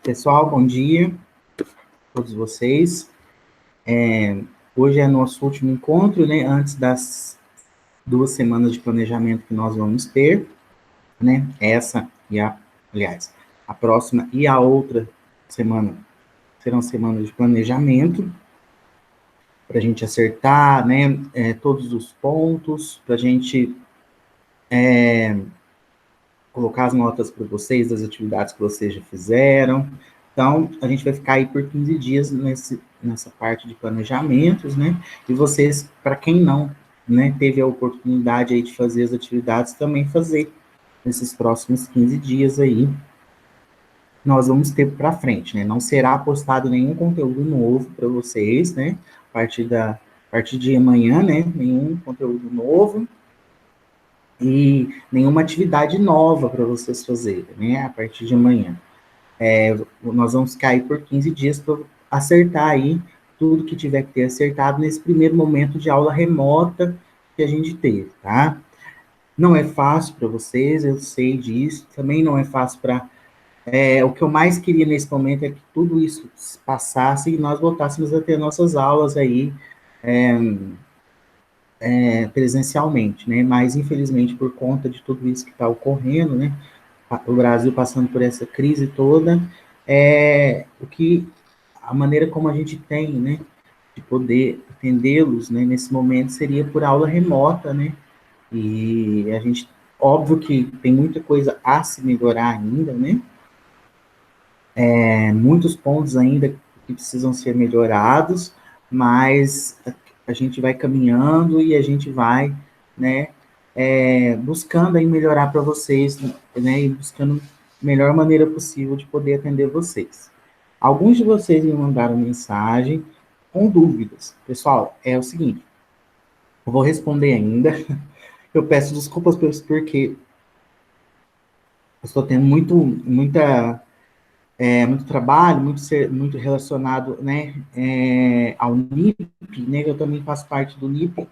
Pessoal, bom dia a todos vocês. Hoje é nosso último encontro, né, antes das 2 semanas de planejamento que nós vamos ter, né, aliás, a próxima e a outra semana serão semanas de planejamento, para a gente acertar, né, todos os pontos, para a gente colocar as notas para vocês das atividades que vocês já fizeram. Então, a gente vai ficar aí por 15 dias nessa parte de planejamentos, né? E vocês, para quem não, né, teve a oportunidade aí de fazer as atividades, também fazer nesses próximos 15 dias aí, nós vamos ter para frente, né? Não será postado nenhum conteúdo novo para vocês, né? A partir de amanhã, né? Nenhum conteúdo novo e nenhuma atividade nova para vocês fazerem, né? A partir de amanhã. Nós vamos cair por 15 dias para acertar aí tudo que tiver que ter acertado nesse primeiro momento de aula remota que a gente teve, tá? Não é fácil para vocês, eu sei disso, também não é fácil para... o que eu mais queria nesse momento é que tudo isso passasse e nós voltássemos a ter nossas aulas aí presencialmente, né? Mas, infelizmente, por conta de tudo isso que está ocorrendo, né? O Brasil passando por essa crise toda, a maneira como a gente tem, né, de poder atendê-los, né, nesse momento seria por aula remota, né, e a gente, óbvio que tem muita coisa a se melhorar ainda, né, muitos pontos ainda que precisam ser melhorados, mas a gente vai caminhando e a gente vai, né, buscando aí melhorar para vocês, né, e buscando a melhor maneira possível de poder atender vocês. Alguns de vocês me mandaram mensagem com dúvidas. Pessoal, é o seguinte, eu vou responder ainda. Eu peço desculpas porque eu estou tendo muito trabalho, muito relacionado, né, ao NIP, né, eu também faço parte do NIP,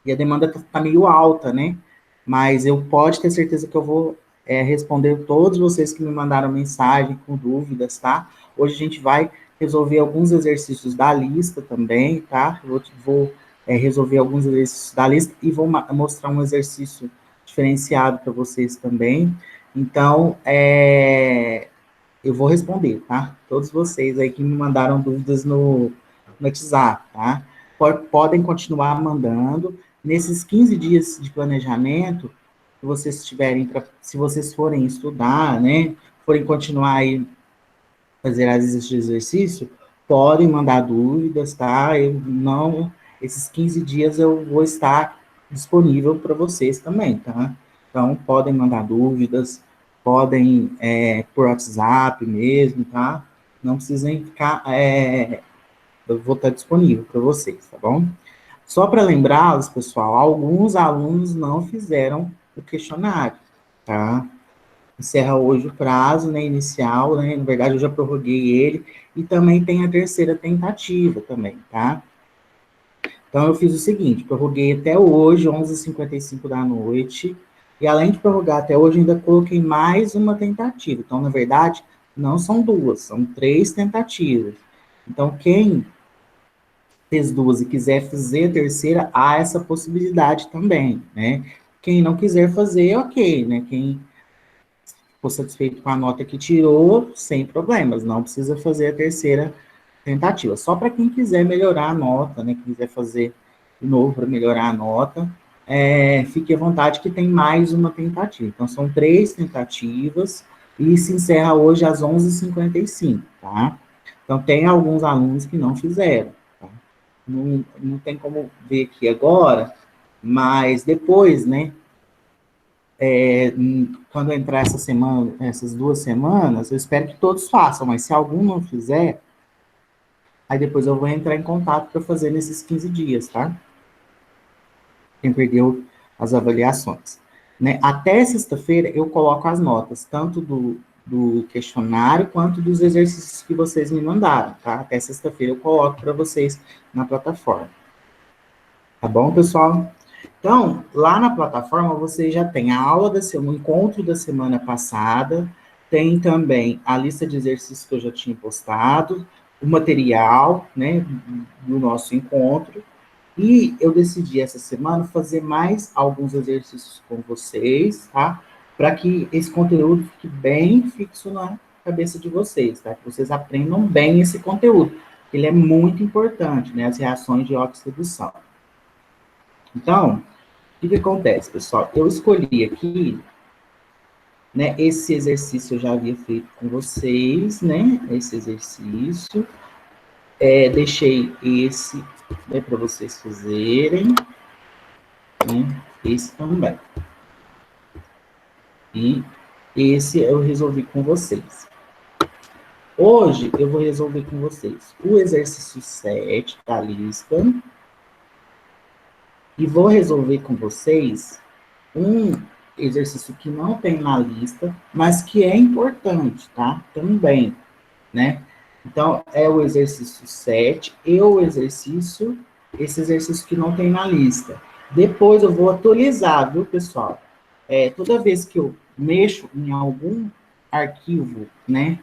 e a demanda está meio alta, né, mas eu pode ter certeza que eu vou responder todos vocês que me mandaram mensagem com dúvidas, tá? Hoje a gente vai resolver alguns exercícios da lista também, tá? Vou resolver alguns exercícios da lista e vou mostrar um exercício diferenciado para vocês também. Então, eu vou responder, tá? Todos vocês aí que me mandaram dúvidas no WhatsApp, tá? Podem continuar mandando. Nesses 15 dias de planejamento, que vocês tiverem, se vocês forem estudar, né? Forem continuar aí fazer esse exercício, podem mandar dúvidas, tá? Esses 15 dias eu vou estar disponível para vocês também, tá? Então, podem mandar dúvidas, podem por WhatsApp mesmo, tá? Não precisem ficar, eu vou estar disponível para vocês, tá bom? Só para lembrá-los, pessoal, alguns alunos não fizeram o questionário, tá? Encerra hoje o prazo, né, inicial, né, na verdade eu já prorroguei ele, e também tem a terceira tentativa também, tá? Então eu fiz o seguinte, prorroguei até hoje, 11h55 da noite, e além de prorrogar até hoje, ainda coloquei mais uma tentativa. Então, na verdade, não são duas, são 3 tentativas. Então, quem fez duas e quiser fazer a terceira, há essa possibilidade também, né? Quem não quiser fazer, ok, né? Quem for satisfeito com a nota que tirou, sem problemas, não precisa fazer a terceira tentativa. Só para quem quiser melhorar a nota, né? Quem quiser fazer de novo para melhorar a nota, fique à vontade que tem mais uma tentativa. Então, são 3 tentativas e se encerra hoje às 11h55, tá? Então, tem alguns alunos que não fizeram, tá? Não tem como ver aqui agora, mas depois, né, quando entrar essa semana, essas 2 semanas, eu espero que todos façam, mas se algum não fizer, aí depois eu vou entrar em contato para fazer nesses 15 dias, tá? Quem perdeu as avaliações. Né? Até sexta-feira eu coloco as notas, tanto do questionário quanto dos exercícios que vocês me mandaram, tá? Até sexta-feira eu coloco para vocês na plataforma. Tá bom, pessoal? Então, lá na plataforma você já tem a aula o encontro da semana passada, tem também a lista de exercícios que eu já tinha postado, o material, né, do nosso encontro, e eu decidi essa semana fazer mais alguns exercícios com vocês, tá? Para que esse conteúdo fique bem fixo na cabeça de vocês, tá? Que vocês aprendam bem esse conteúdo. Ele é muito importante, né? As reações de oxidação. Então, o que acontece, pessoal? Eu escolhi aqui, né? Esse exercício eu já havia feito com vocês, né? Esse exercício. Deixei esse, né, para vocês fazerem, né? Esse também. E esse eu resolvi com vocês. Hoje eu vou resolver com vocês o exercício 7 da lista e vou resolver com vocês um exercício que não tem na lista, mas que é importante, tá? Também, né? Então, é o exercício 7 e esse exercício que não tem na lista. Depois eu vou atualizar, viu, pessoal? Toda vez que eu mexo em algum arquivo, né,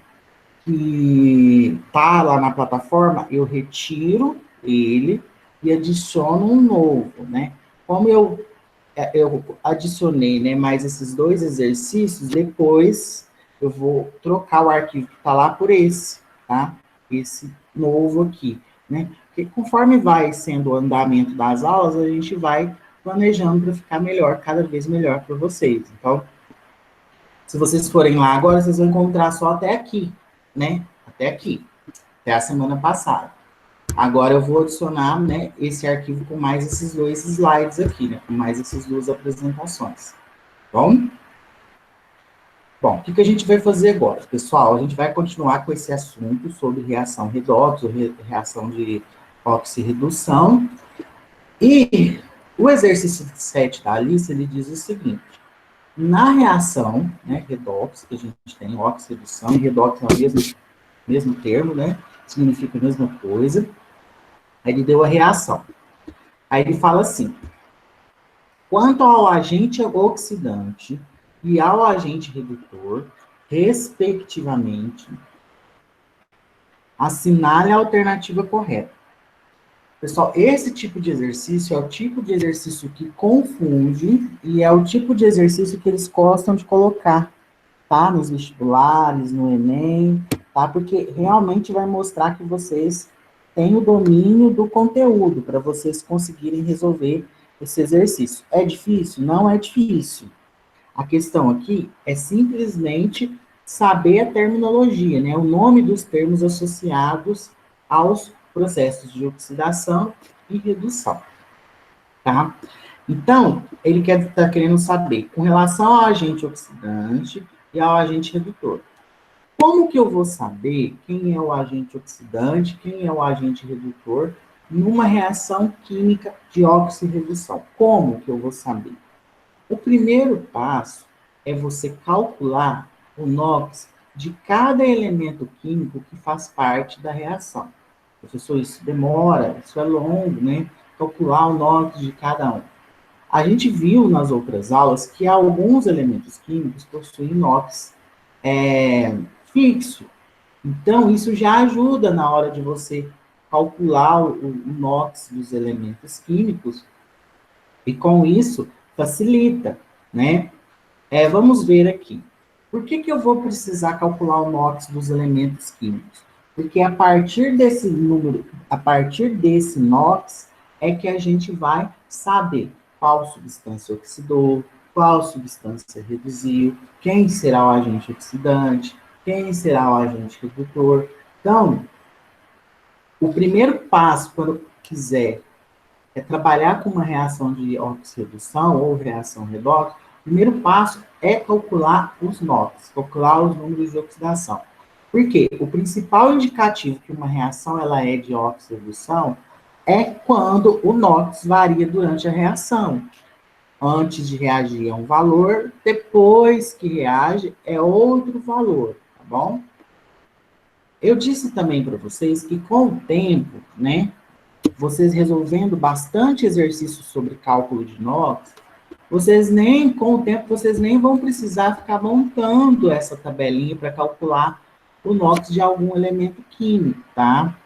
que tá lá na plataforma, eu retiro ele e adiciono um novo, né? Como eu adicionei, né, mais esses dois exercícios, depois eu vou trocar o arquivo que está lá por esse, tá? Esse novo aqui, né? Porque conforme vai sendo o andamento das aulas, a gente vai planejando para ficar melhor, cada vez melhor para vocês. Então, se vocês forem lá agora, vocês vão encontrar só até aqui, né? Até aqui, até a semana passada. Agora eu vou adicionar, né, esse arquivo com mais esses dois slides aqui, né? Com mais essas duas apresentações. Bom? Bom, o que a gente vai fazer agora? Pessoal, a gente vai continuar com esse assunto sobre reação redox, ou reação de oxirredução. E o exercício 7 da lista, ele diz o seguinte: na reação, né, redox, que a gente tem oxirredução, e redox é o mesmo termo, né? Significa a mesma coisa. Aí ele deu a reação. Aí ele fala assim: quanto ao agente oxidante e ao agente redutor, respectivamente, assinale a alternativa correta. Pessoal, esse tipo de exercício é o tipo de exercício que confunde e é o tipo de exercício que eles gostam de colocar, tá? Nos vestibulares, no Enem, tá? Porque realmente vai mostrar que vocês têm o domínio do conteúdo para vocês conseguirem resolver esse exercício. É difícil? Não é difícil. A questão aqui é simplesmente saber a terminologia, né? O nome dos termos associados aos processos de oxidação e redução, tá? Então, ele está querendo saber com relação ao agente oxidante e ao agente redutor. Como que eu vou saber quem é o agente oxidante, quem é o agente redutor numa reação química de oxirredução? Como que eu vou saber? O primeiro passo é você calcular o NOx de cada elemento químico que faz parte da reação. Professor, isso demora, isso é longo, né? Calcular o NOx de cada um. A gente viu nas outras aulas que alguns elementos químicos possuem NOx fixo. Então, isso já ajuda na hora de você calcular o NOx dos elementos químicos e, com isso, facilita, né? Vamos ver aqui. Por que eu vou precisar calcular o NOx dos elementos químicos? Porque a partir desse número, a partir desse NOx, é que a gente vai saber qual substância oxidou, qual substância reduziu, quem será o agente oxidante, quem será o agente redutor. Então, o primeiro passo, quando quiser trabalhar com uma reação de oxirredução ou reação redox, o primeiro passo é calcular os NOx, calcular os números de oxidação. Por quê? O principal indicativo que uma reação ela é de oxirredução é quando o NOx varia durante a reação. Antes de reagir é um valor, depois que reage é outro valor, tá bom? Eu disse também para vocês que com o tempo, né, vocês resolvendo bastante exercícios sobre cálculo de NOx, Com o tempo, vocês nem vão precisar ficar montando essa tabelinha para calcular o NOx de algum elemento químico, tá?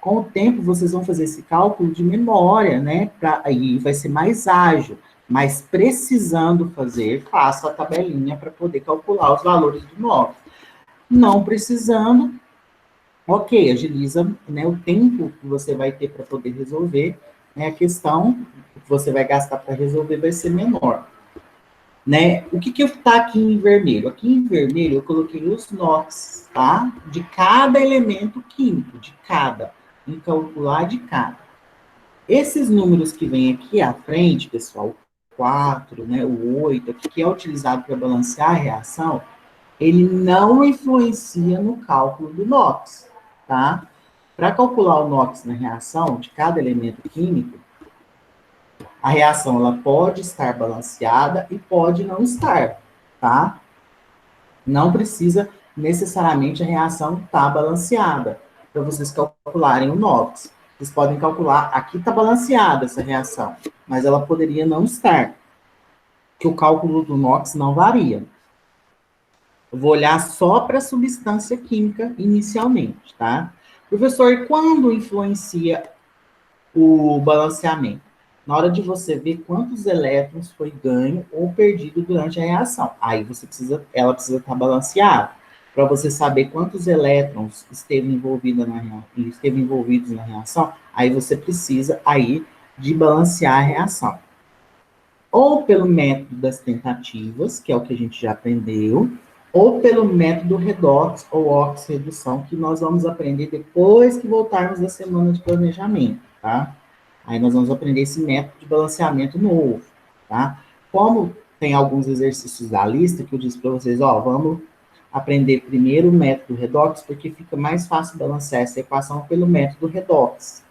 Com o tempo, vocês vão fazer esse cálculo de memória, né? Aí vai ser mais ágil. Mas precisando fazer, faça a tabelinha para poder calcular os valores do NOx. Não precisando, ok, agiliza, né, o tempo que você vai ter para poder resolver, né, a questão que você vai gastar para resolver vai ser menor. Né? O que está aqui em vermelho? Aqui em vermelho eu coloquei os NOx, tá? De cada elemento químico, de cada, em calcular de cada. Esses números que vem aqui à frente, pessoal, o 4, né, o 8, aqui, que é utilizado para balancear a reação, ele não influencia no cálculo do NOx, tá? Para calcular o NOx na reação de cada elemento químico, a reação ela pode estar balanceada e pode não estar, tá? Não precisa necessariamente a reação estar balanceada para vocês calcularem o NOx. Vocês podem calcular, aqui está balanceada essa reação, mas ela poderia não estar, que o cálculo do NOx não varia. Eu vou olhar só para a substância química inicialmente, tá? Professor, quando influencia o balanceamento? Na hora de você ver quantos elétrons foi ganho ou perdido durante a reação. Aí ela precisa estar balanceada. Para você saber quantos elétrons esteve envolvidos na reação, aí você precisa aí de balancear a reação. Ou pelo método das tentativas, que é o que a gente já aprendeu, ou pelo método redox ou oxirredução, que nós vamos aprender depois que voltarmos da semana de planejamento, tá? Aí nós vamos aprender esse método de balanceamento novo, tá? Como tem alguns exercícios da lista que eu disse para vocês, ó, vamos aprender primeiro o método redox, porque fica mais fácil balancear essa equação pelo método redox.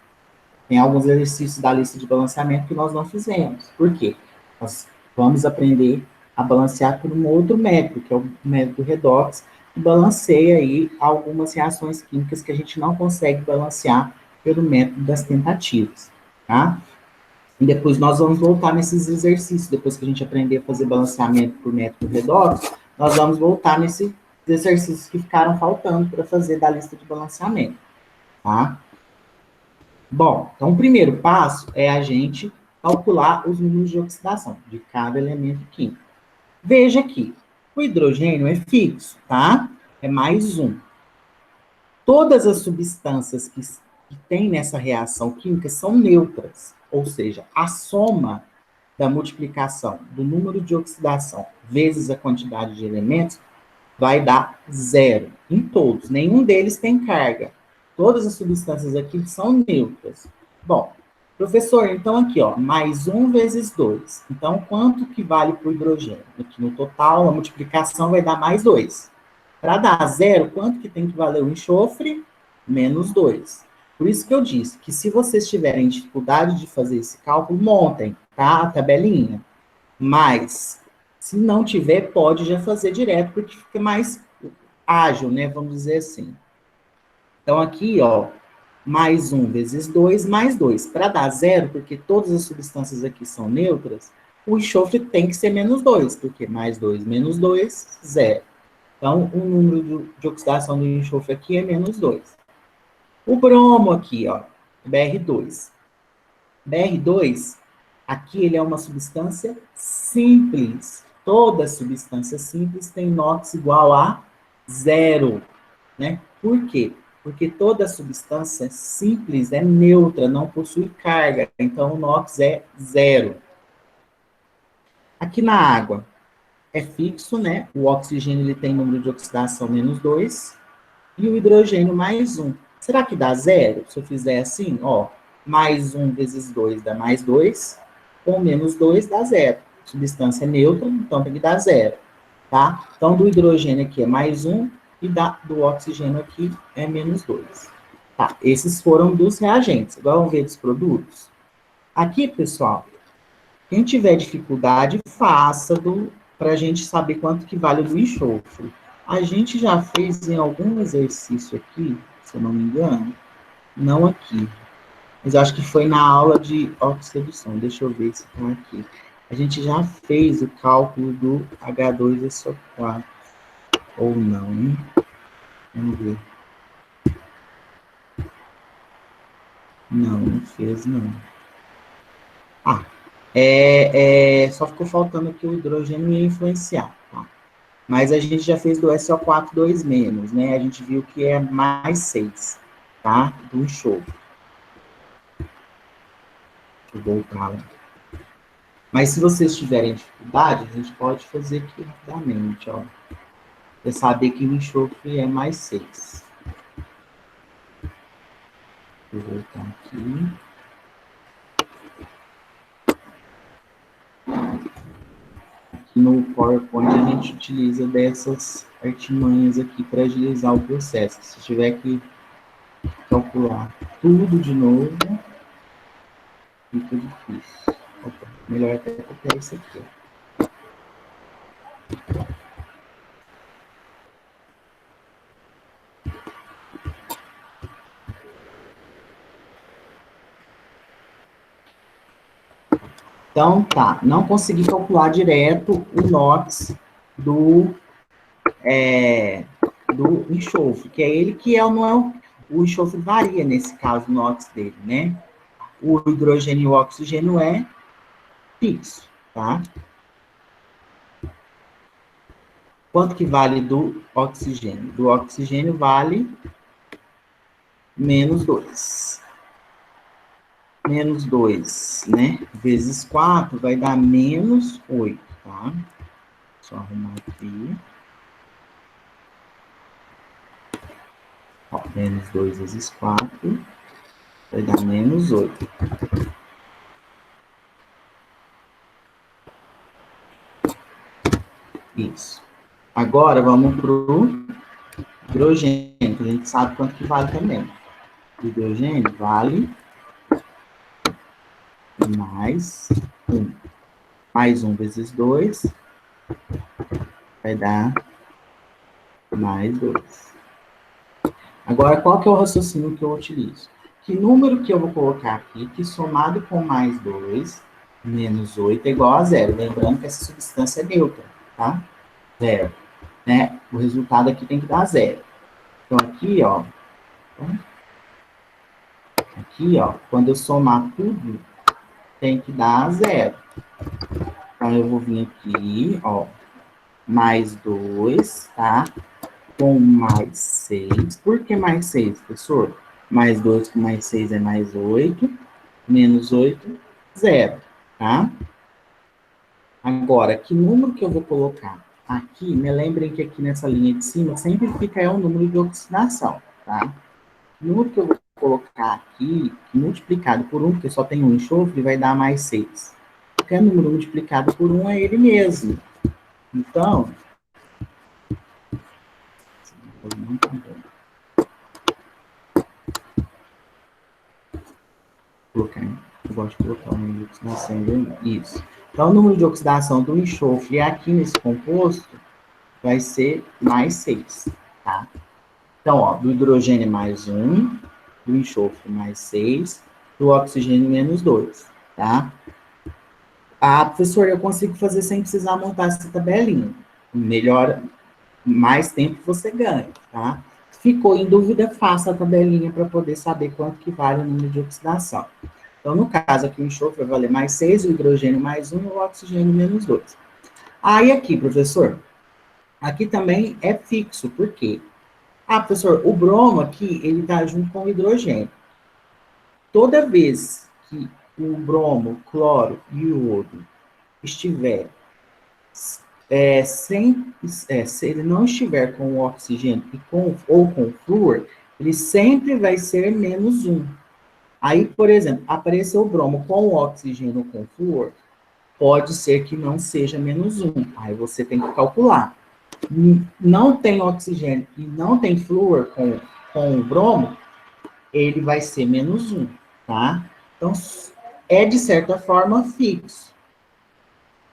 Tem alguns exercícios da lista de balanceamento que nós não fizemos. Por quê? Nós vamos aprender a balancear por um outro método, que é o método redox, que balanceia aí algumas reações químicas que a gente não consegue balancear pelo método das tentativas, tá? E depois nós vamos voltar nesses exercícios, depois que a gente aprender a fazer balanceamento por método redox, nós vamos voltar nesses exercícios que ficaram faltando para fazer da lista de balanceamento, tá? Bom, então o primeiro passo é a gente calcular os números de oxidação de cada elemento químico. Veja aqui, o hidrogênio é fixo, tá? É mais um. Todas as substâncias que tem nessa reação química são neutras, ou seja, a soma da multiplicação do número de oxidação vezes a quantidade de elementos vai dar zero em todos. Nenhum deles tem carga. Todas as substâncias aqui são neutras. Bom, professor, então aqui, ó, mais 1 vezes 2. Então, quanto que vale para o hidrogênio? Aqui no total, a multiplicação vai dar mais 2. Para dar zero, quanto que tem que valer o enxofre? Menos 2. Por isso que eu disse que se vocês tiverem dificuldade de fazer esse cálculo, montem, tá? A tabelinha. Mas, se não tiver, pode já fazer direto, porque fica mais ágil, né? Vamos dizer assim. Então, aqui, ó, mais 1 vezes 2, mais 2. Para dar zero, porque todas as substâncias aqui são neutras, o enxofre tem que ser menos 2, porque mais 2 menos 2, zero. Então, o número de oxidação do enxofre aqui é menos 2. O bromo aqui, ó, Br2. Br2, aqui ele é uma substância simples. Toda substância simples tem NOx igual a zero, né? Por quê? Porque toda substância simples é neutra, não possui carga. Então, o NOx é zero. Aqui na água, é fixo, né? O oxigênio ele tem número de oxidação menos 2 e o hidrogênio mais 1. Será que dá zero? Se eu fizer assim, ó, mais 1 vezes 2 dá mais 2, com menos 2 dá zero. Substância neutra, então tem que dar zero, tá? Então, do hidrogênio aqui é mais 1 e do oxigênio aqui é menos 2. Tá, esses foram dos reagentes. Agora vamos ver dos produtos. Aqui, pessoal, quem tiver dificuldade, faça para a gente saber quanto que vale do enxofre. A gente já fez em algum exercício aqui, se eu não me engano, não aqui, mas eu acho que foi na aula de oxirredução. Deixa eu ver se está aqui. A gente já fez o cálculo do H2SO4, ou não, hein? Vamos ver. Não, não fez, não. Ah, só ficou faltando que o hidrogênio ia influenciar, tá? Mas a gente já fez do SO4 2 menos, né? A gente viu que é mais 6, tá? Do enxofre. Deixa eu voltar lá. Mas se vocês tiverem dificuldade, a gente pode fazer aqui rapidamente, ó. Você saber que o enxofre é mais 6. Vou voltar aqui. Aqui no PowerPoint a gente utiliza dessas artimanhas aqui para agilizar o processo. Se tiver que calcular tudo de novo, fica difícil. Opa, melhor até copiar isso aqui. Então, tá, não consegui calcular direto o NOx do, do enxofre, que é ele que é o enxofre varia nesse caso, o NOx dele, né? O hidrogênio e o oxigênio é fixo, tá? Quanto que vale do oxigênio? Do oxigênio vale menos 2. Menos 2, né? Vezes 4 vai dar menos 8, tá? Só arrumar aqui. Ó, menos 2 vezes 4 vai dar menos 8. Isso. Agora vamos para o hidrogênio, que a gente sabe quanto que vale também. O hidrogênio vale mais 1. Mais 1 vezes 2 vai dar mais 2. Agora, qual que é o raciocínio que eu utilizo? Que número que eu vou colocar aqui, que somado com mais 2, menos 8 é igual a zero. Lembrando que essa substância é neutra, tá? Zero. Né? O resultado aqui tem que dar zero. Então, aqui, ó, quando eu somar tudo, tem que dar zero. Então, eu vou vir aqui, ó, mais 2, tá? Com mais 6. Por que mais 6, professor? Mais 2 com mais 6 é mais 8. Menos 8, 0, tá? Agora, que número que eu vou colocar? Aqui, me lembrem que aqui nessa linha de cima sempre fica o número de oxidação, tá? O número que eu vou colocar aqui, multiplicado por 1, porque só tem um enxofre, vai dar mais 6. Qualquer número multiplicado por 1 é ele mesmo. Então, não tá bom. Eu gosto de colocar o número de oxidação do isso. Então, o número de oxidação do enxofre aqui nesse composto vai ser mais 6, tá? Então, ó, do hidrogênio mais 1, do enxofre mais 6, do oxigênio menos 2, tá? Ah, professor, eu consigo fazer sem precisar montar essa tabelinha. Melhor, mais tempo você ganha, tá? Ficou em dúvida, faça a tabelinha para poder saber quanto que vale o número de oxidação. Então, no caso aqui, o enxofre vai valer mais 6, o hidrogênio mais 1 e o oxigênio menos 2. Aí aqui, professor, aqui também é fixo, por quê? Ah, professor, o bromo aqui, ele está junto com o hidrogênio. Toda vez que o bromo, cloro e o iodo estiver se ele não estiver com o oxigênio ou com o flúor, ele sempre vai ser menos 1. Aí, por exemplo, apareceu o bromo com o oxigênio ou com o flúor, pode ser que não seja menos 1. Aí você tem que calcular. Não tem oxigênio e não tem flúor com o bromo, ele vai ser menos 1, tá? Então, é de certa forma fixo.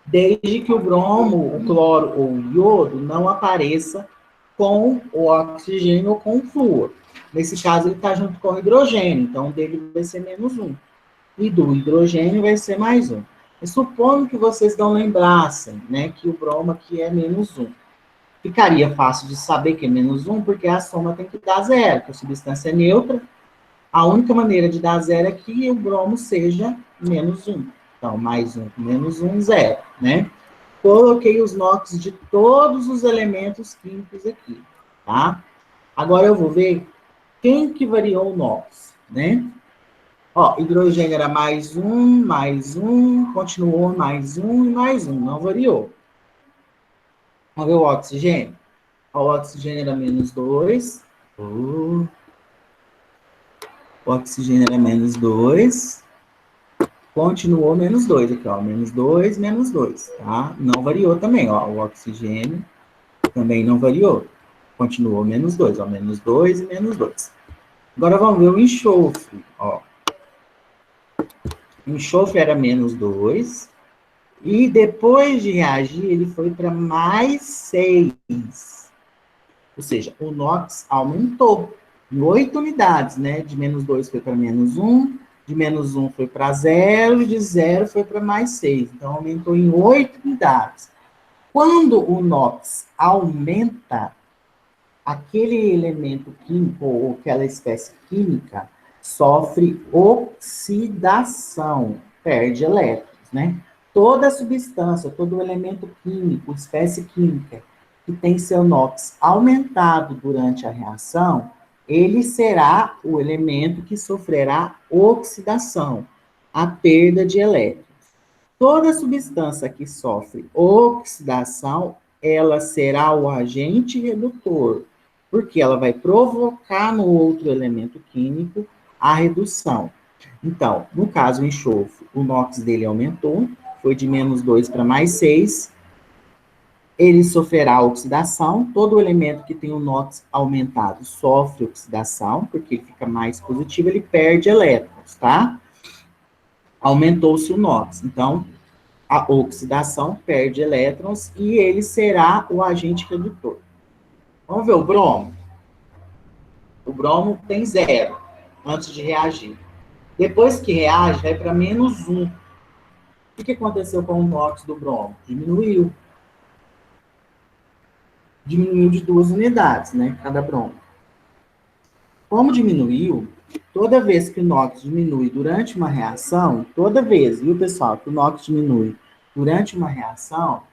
Desde que o bromo, o cloro ou o iodo não apareça com o oxigênio ou com o flúor. Nesse caso, ele está junto com o hidrogênio, então dele vai ser menos 1. E do hidrogênio vai ser mais 1. E supondo que vocês não lembrassem, né, que o bromo aqui é -1. Ficaria fácil de saber que é -1, porque a soma tem que dar zero, porque a substância é neutra. A única maneira de dar zero é que o bromo seja -1. Então, mais 1 com -1, zero, né? Coloquei os NOx de todos os elementos químicos aqui, tá? Agora eu vou ver quem que variou o NOx, né? Ó, hidrogênio era mais um, continuou mais um e mais um, não variou. Vamos ver o oxigênio. Ó, o oxigênio era -2. O oxigênio era -2. Continuou -2 aqui, ó. -2, -2, tá? Não variou também, ó. O oxigênio também não variou. Continuou -2, ó. -2 e -2. Agora vamos ver o enxofre, ó. O enxofre era -2. E depois de reagir, ele foi para +6. Ou seja, o NOx aumentou em 8 unidades, né? De -2 foi para -1, de -1 foi para 0, e de 0 foi para +6. Então, aumentou em 8 unidades. Quando o NOx aumenta, aquele elemento químico ou aquela espécie química sofre oxidação, perde elétrons, né? Toda substância, todo elemento químico, espécie química, que tem seu NOx aumentado durante a reação, ele será o elemento que sofrerá oxidação, a perda de elétrons. Toda substância que sofre oxidação, ela será o agente redutor, porque ela vai provocar no outro elemento químico a redução. Então, no caso o enxofre, o NOx dele aumentou, foi de -2 para +6, ele sofrerá oxidação, todo elemento que tem o NOx aumentado sofre oxidação, porque ele fica mais positivo, ele perde elétrons, tá? Aumentou-se o NOx, então a oxidação perde elétrons e ele será o agente redutor. Vamos ver o bromo? O bromo tem 0 antes de reagir. Depois que reage, vai para -1. O que aconteceu com o NOx do bromo? Diminuiu. Diminuiu de 2 unidades, né? Cada bromo. Como diminuiu, toda vez que o NOx diminui durante uma reação, toda vez, viu, pessoal, que o NOx diminui durante uma reação,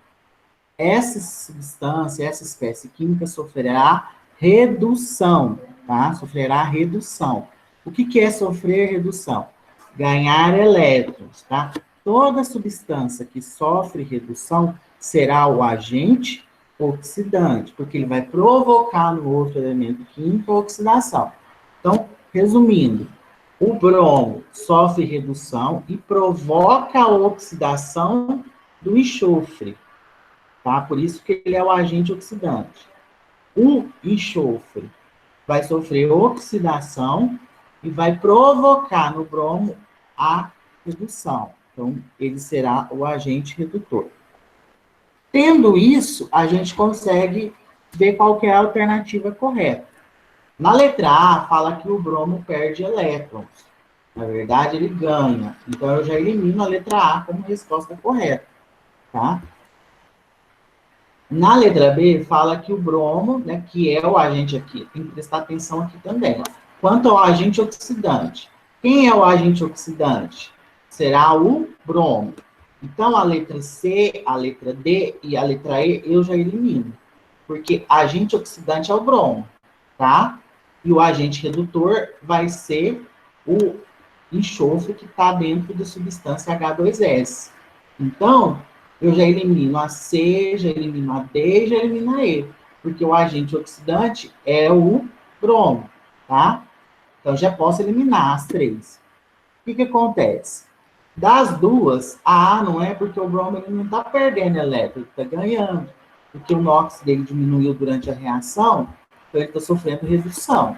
essa substância, essa espécie química sofrerá redução, tá? Sofrerá redução. O que é sofrer redução? Ganhar elétrons, tá? Toda substância que sofre redução será o agente oxidante, porque ele vai provocar no outro elemento químico a oxidação. Então, resumindo, o bromo sofre redução e provoca a oxidação do enxofre. Tá? Por isso que ele é o agente oxidante. O enxofre vai sofrer oxidação e vai provocar no bromo a redução. Então, ele será o agente redutor. Tendo isso, a gente consegue ver qual que é a alternativa correta. Na letra A, fala que o bromo perde elétrons. Na verdade, ele ganha. Então, eu já elimino a letra A como resposta correta. Tá? Na letra B, fala que o bromo, né, que é o agente aqui, tem que prestar atenção aqui também. Quanto ao agente oxidante, quem é o agente oxidante? Será o bromo. Então, a letra C, a letra D e a letra E eu já elimino, porque agente oxidante é o bromo, tá? E o agente redutor vai ser o enxofre que está dentro da substância H2S. Então, eu já elimino a C, já elimino a D, já elimino a E, porque o agente oxidante é o bromo, tá? Então, já posso eliminar as três. O que acontece? Das duas, a A não é porque o bromo ele não está perdendo elétron, ele está ganhando, porque o NOx dele diminuiu durante a reação, então ele está sofrendo redução.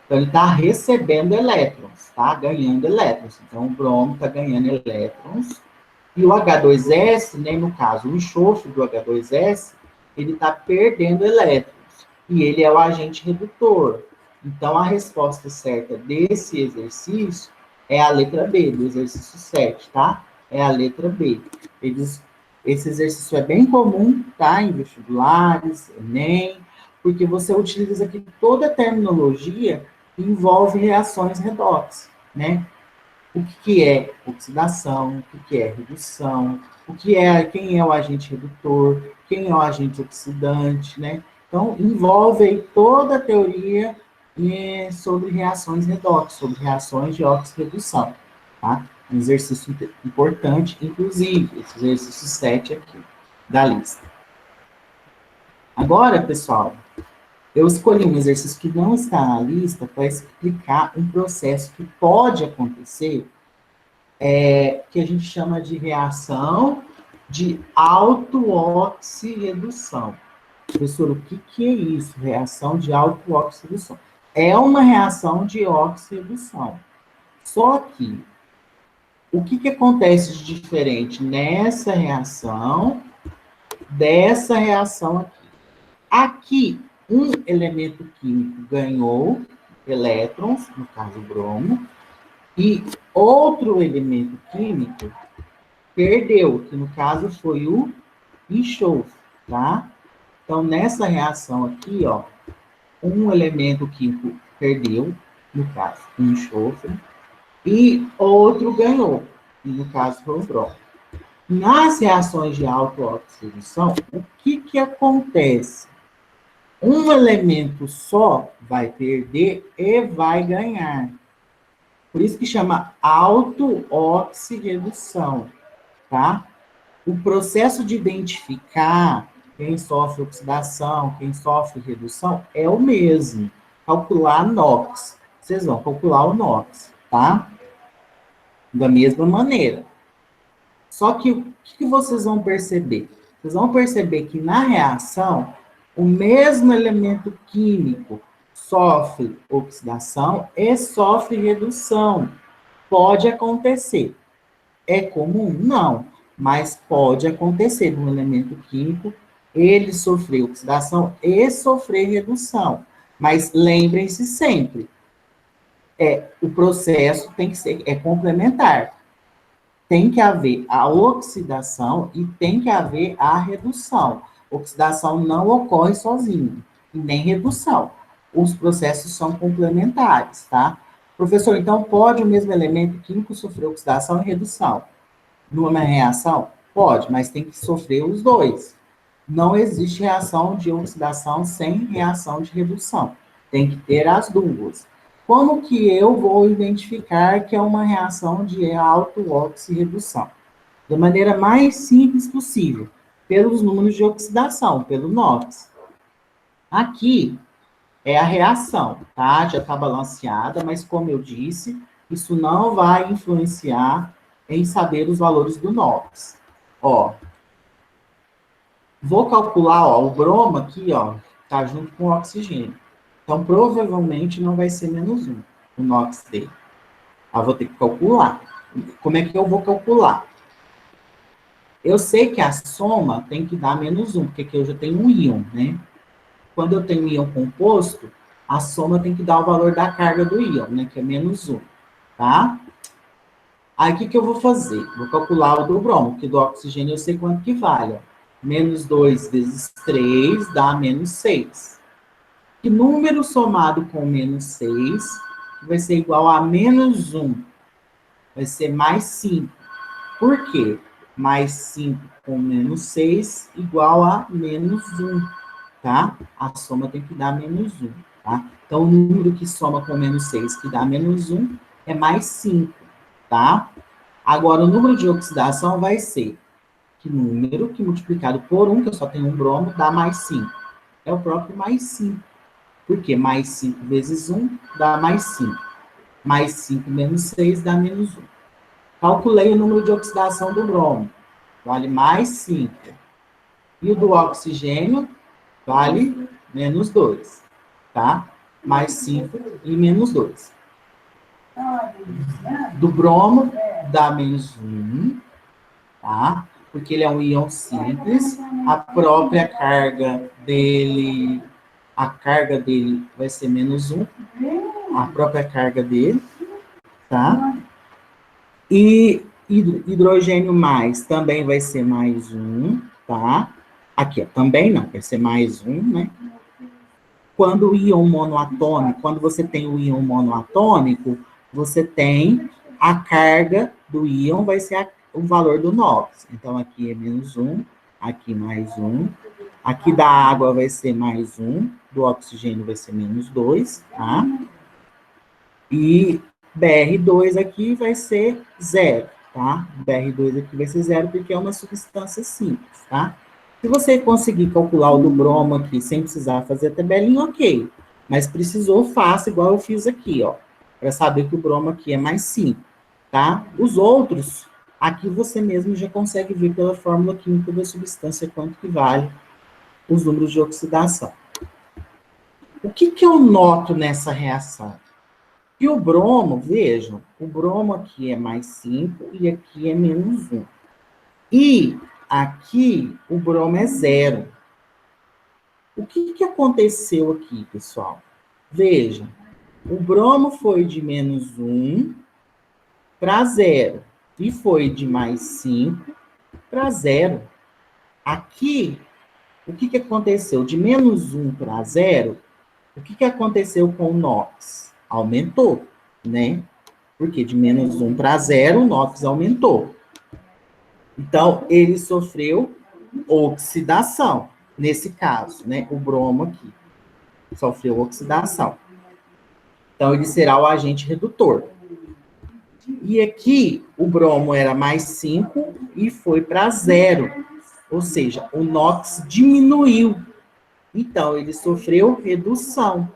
Então, ele está recebendo elétrons, tá? Ganhando elétrons. Então, o bromo está ganhando elétrons. E o H2S, né, no caso, o enxofre do H2S, ele está perdendo elétrons. E ele é o agente redutor. Então, a resposta certa desse exercício é a letra B, do exercício 7, tá? é a letra B. Esse exercício é bem comum, tá? Em vestibulares, Enem, porque você utiliza aqui toda a terminologia que envolve reações redox, né? O que é oxidação, o que é redução, quem é o agente redutor, quem é o agente oxidante, né? Então, envolve aí toda a teoria sobre reações redox, sobre reações de oxirredução, tá? Um exercício importante, inclusive, esse exercício 7 aqui da lista. Agora, pessoal, eu escolhi um exercício que não está na lista para explicar um processo que pode acontecer, que a gente chama de reação de autooxirredução. Professor, o que é isso? Reação de autooxirredução. É uma reação de oxirredução. Só que, o que acontece de diferente nessa reação dessa reação aqui? Aqui, um elemento químico ganhou elétrons, no caso o bromo, e outro elemento químico perdeu, que no caso foi o enxofre, tá? Então, nessa reação aqui, ó, um elemento químico perdeu, no caso, o enxofre, e outro ganhou, e no caso foi o bromo. Nas reações de autooxidação, o que acontece? Um elemento só vai perder e vai ganhar. Por isso que chama autooxirredução, tá? O processo de identificar quem sofre oxidação, quem sofre redução, é o mesmo. Calcular NOx. Vocês vão calcular o NOx, tá? Da mesma maneira. Só que o que vocês vão perceber? Vocês vão perceber que na reação, o mesmo elemento químico sofre oxidação e sofre redução. Pode acontecer. É comum? Não. Mas pode acontecer no elemento químico ele sofrer oxidação e sofrer redução. Mas lembrem-se sempre, o processo tem que ser complementar. Tem que haver a oxidação e tem que haver a redução. Oxidação não ocorre sozinho, e nem redução. Os processos são complementares, tá? Professor, então pode o mesmo elemento químico sofrer oxidação e redução? Numa reação? Pode, mas tem que sofrer os dois. Não existe reação de oxidação sem reação de redução. Tem que ter as duas. Como que eu vou identificar que é uma reação de autooxirredução? Da maneira mais simples possível, pelos números de oxidação, pelo NOx. Aqui é a reação, tá? Já está balanceada, mas como eu disse, isso não vai influenciar em saber os valores do NOx. Ó, vou calcular, ó, o bromo aqui, ó, tá junto com o oxigênio. Então, provavelmente não vai ser -1, o NOx dele. Eu vou ter que calcular. Como é que eu vou calcular? Eu sei que a soma tem que dar -1, porque aqui eu já tenho um íon, né? Quando eu tenho um íon composto, a soma tem que dar o valor da carga do íon, né? Que é -1, tá? Aí, o que eu vou fazer? Vou calcular o do bromo, que do oxigênio eu sei quanto que vale. Ó. -2 vezes 3 dá -6. Que número somado com -6 vai ser igual a -1? Vai ser mais 5. Por quê? Mais 5 com -6 igual a -1, tá? A soma tem que dar -1, tá? Então, o número que soma com -6, que dá -1, é mais 5, tá? Agora, o número de oxidação vai ser que número que multiplicado por 1, que eu só tenho um bromo, dá mais 5. É o próprio mais 5. Por quê? Mais 5 vezes 1 dá mais 5. Mais 5 menos 6 dá -1. Calculei o número de oxidação do bromo. Vale mais 5. E o do oxigênio vale -2. Tá? Mais 5 e -2. Do bromo dá -1. Tá? Porque ele é um íon simples. A própria carga dele... A carga dele vai ser -1. A própria carga dele. Tá? E Hidrogênio mais também vai ser mais um, tá? Aqui, ó, também não, vai ser mais um, né? Quando o íon monoatômico, quando você tem o íon monoatômico, você tem a carga do íon, vai ser o valor do NOx. Então, aqui é menos um, aqui mais um. Aqui da água vai ser mais um, do oxigênio vai ser menos dois, tá? E BR2 aqui vai ser zero, tá? BR2 aqui vai ser zero porque é uma substância simples, tá? Se você conseguir calcular o do bromo aqui sem precisar fazer a tabelinha, ok. Mas precisou, faça igual eu fiz aqui, ó. Para saber que o bromo aqui é mais 5, tá? Os outros, aqui você mesmo já consegue ver pela fórmula química da substância quanto que vale os números de oxidação. O que eu noto nessa reação? E o bromo, vejam, o bromo aqui é mais 5 e aqui é menos 1. E aqui o bromo é zero. O que aconteceu aqui, pessoal? Vejam, o bromo foi de menos 1 para zero. E foi de mais 5 para zero. Aqui, o que aconteceu? De menos 1 para zero, o que aconteceu com o NOx? Aumentou, né? Porque de menos 1 para zero, o NOx aumentou. Então, ele sofreu oxidação, nesse caso, né? O bromo aqui sofreu oxidação. Então, ele será o agente redutor. E aqui, o bromo era mais 5 e foi para zero. Ou seja, o NOx diminuiu. Então, ele sofreu redução.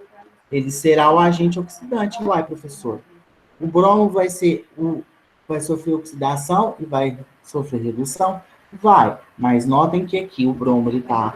Ele será o agente oxidante. Uai, professor. O bromo vai sofrer oxidação e vai sofrer redução? Vai. Mas notem que aqui o bromo está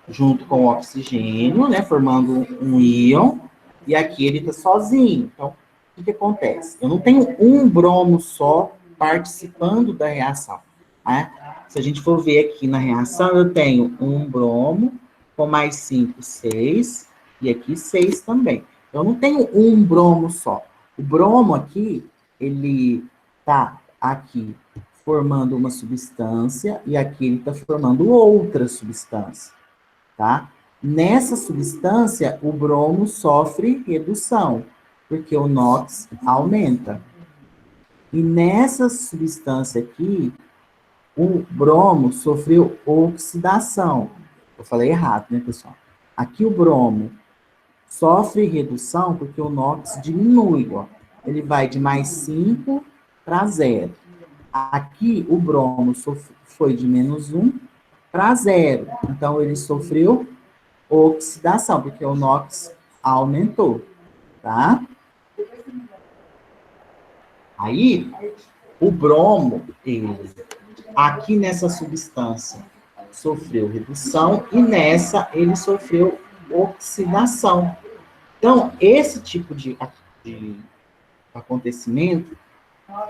junto com o oxigênio, né, formando um íon, e aqui ele está sozinho. Então, o que acontece? Eu não tenho um bromo só participando da reação. Né? Se a gente for ver aqui na reação, eu tenho um bromo com mais 5, 6, e aqui 6 também. Eu não tenho um bromo só. O bromo aqui, ele está aqui formando uma substância e aqui ele está formando outra substância, tá? Nessa substância, o bromo sofre redução, porque o NOx aumenta. E nessa substância aqui, o bromo sofreu oxidação. Eu falei errado, né, pessoal? Aqui o bromo sofre redução porque o NOx diminui, ó. Ele vai de mais 5 para zero. Aqui o bromo foi de menos 1 para zero. Então ele sofreu oxidação, porque o NOx aumentou, tá? Aí, o bromo, ele, aqui nessa substância, sofreu redução e nessa ele sofreu oxidação. Então, esse tipo de acontecimento,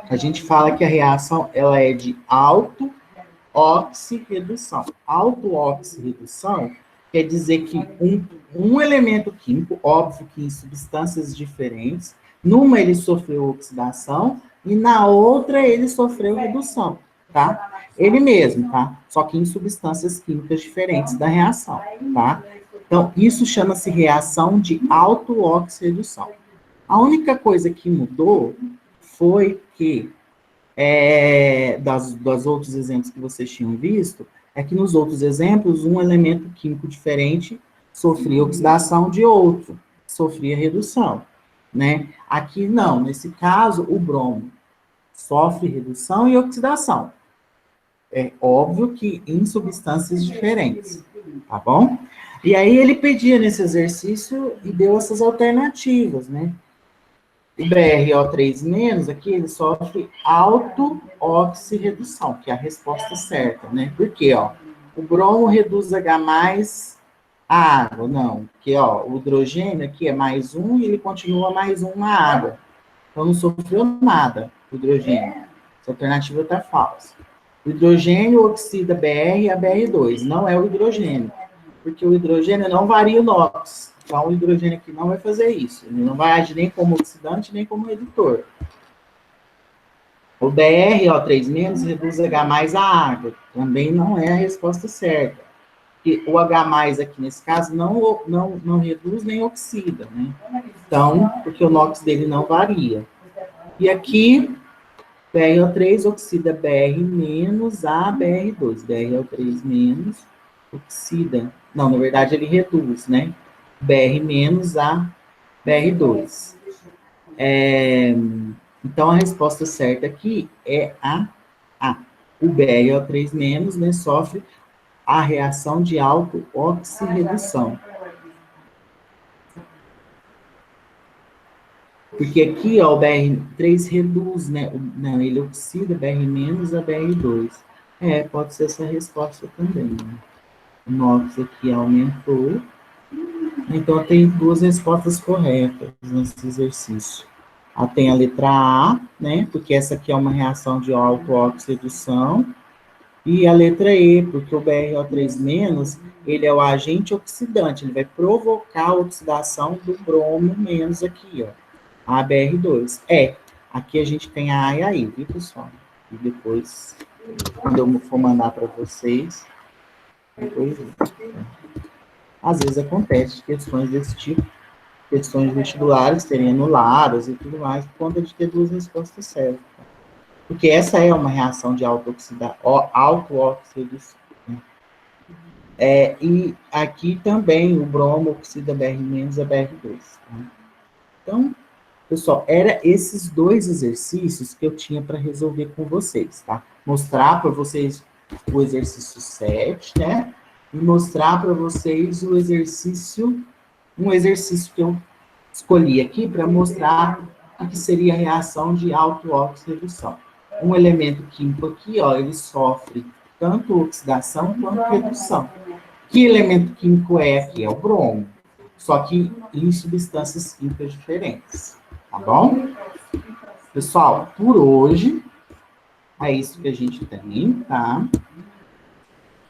a gente fala que a reação ela é de auto-oxirredução. Auto-oxirredução quer dizer que um elemento químico, óbvio que em substâncias diferentes, numa ele sofreu oxidação e na outra ele sofreu redução, tá? Ele mesmo, tá? Só que em substâncias químicas diferentes da reação, tá? Então, isso chama-se reação de auto-oxirredução. A única coisa que mudou foi que, das outros exemplos que vocês tinham visto, é que nos outros exemplos, um elemento químico diferente sofria oxidação de outro, sofria redução, né? Aqui não, nesse caso, o bromo sofre redução e oxidação. É óbvio que em substâncias diferentes, tá bom? E aí ele pedia nesse exercício e deu essas alternativas, né? O BrO3- aqui, ele sofre auto-oxirredução, que é a resposta certa, né? Por quê, ó? O bromo reduz H+, a água, não. Porque, ó, o hidrogênio aqui é mais 1 e ele continua mais 1 na água. Então, não sofreu nada o hidrogênio. Essa alternativa está falsa. O hidrogênio oxida Br e a Br2, não é o hidrogênio. Porque o hidrogênio não varia o NOx. Então, o hidrogênio aqui não vai fazer isso. Ele não vai agir nem como oxidante, nem como redutor. O BrO3- reduz H mais a água. Também não é a resposta certa. Porque o H+, aqui nesse caso, não reduz nem oxida, né? Então, porque o NOx dele não varia. E aqui, BrO3 oxida Br menos a Br2. BrO3 menos oxida. Não, na verdade ele reduz, né? Br menos a Br2. Então a resposta certa aqui é a A. O BrO3- né, sofre a reação de auto-oxirredução. Porque aqui, ó, o BR3 reduz, né? Não, ele oxida Br- a Br2. Pode ser essa resposta também, né? O NOx aqui aumentou. Então, tem duas respostas corretas nesse exercício. Tem a letra A, né? Porque essa aqui é uma reação de auto-oxirredução. E a letra E, porque o BrO3-, ele é o agente oxidante, ele vai provocar a oxidação do bromo menos aqui, ó, a Br2. Aqui a gente tem a A e a I, viu, pessoal? E depois, quando eu for mandar para vocês, depois, às vezes acontece questões desse tipo, questões vestibulares serem anuladas e tudo mais, por conta de ter duas respostas certas. Porque essa é uma reação de auto-oxidação. Né? E aqui também o bromo oxida Br- a Br2. Tá? Então, pessoal, era esses dois exercícios que eu tinha para resolver com vocês, tá? Mostrar para vocês o exercício 7, né? E mostrar para vocês um exercício que eu escolhi aqui para mostrar o que seria a reação de auto-oxirredução. Um elemento químico aqui, ó, ele sofre tanto oxidação quanto redução. Que elemento químico é aqui? É o bromo. Só que em substâncias químicas diferentes. Tá bom? Pessoal, por hoje, é isso que a gente tem, tá?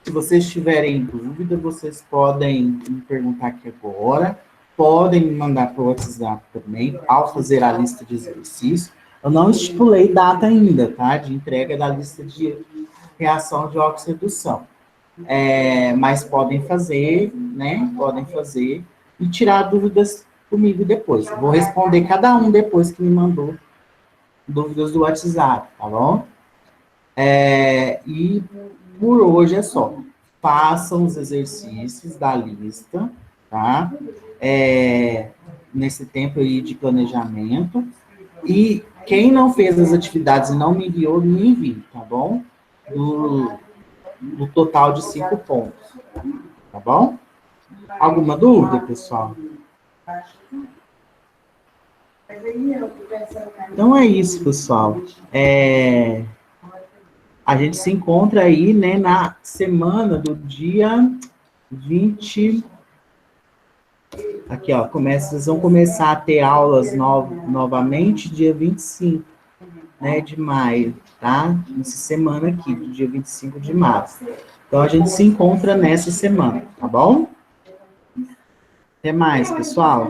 Se vocês tiverem dúvida, vocês podem me perguntar aqui agora. Podem me mandar para o WhatsApp também, ao fazer a lista de exercícios. Eu não estipulei data ainda, tá? De entrega da lista de reação de oxirredução. Mas podem fazer, né? Podem fazer e tirar dúvidas comigo depois. Eu vou responder cada um depois que me mandou dúvidas do WhatsApp, tá bom? E por hoje é só. Façam os exercícios da lista, tá? Nesse tempo aí de planejamento. E quem não fez as atividades e não me enviou, me envie, tá bom? Do total de 5 pontos, tá bom? Alguma dúvida, pessoal? Então é isso, pessoal. A gente se encontra aí, né, na semana do dia 20. Aqui, ó, vocês vão começar a ter aulas novamente dia 25, né, de maio, tá? Nessa semana aqui, do dia 25 de março. Então a gente se encontra nessa semana, tá bom? Até mais, pessoal.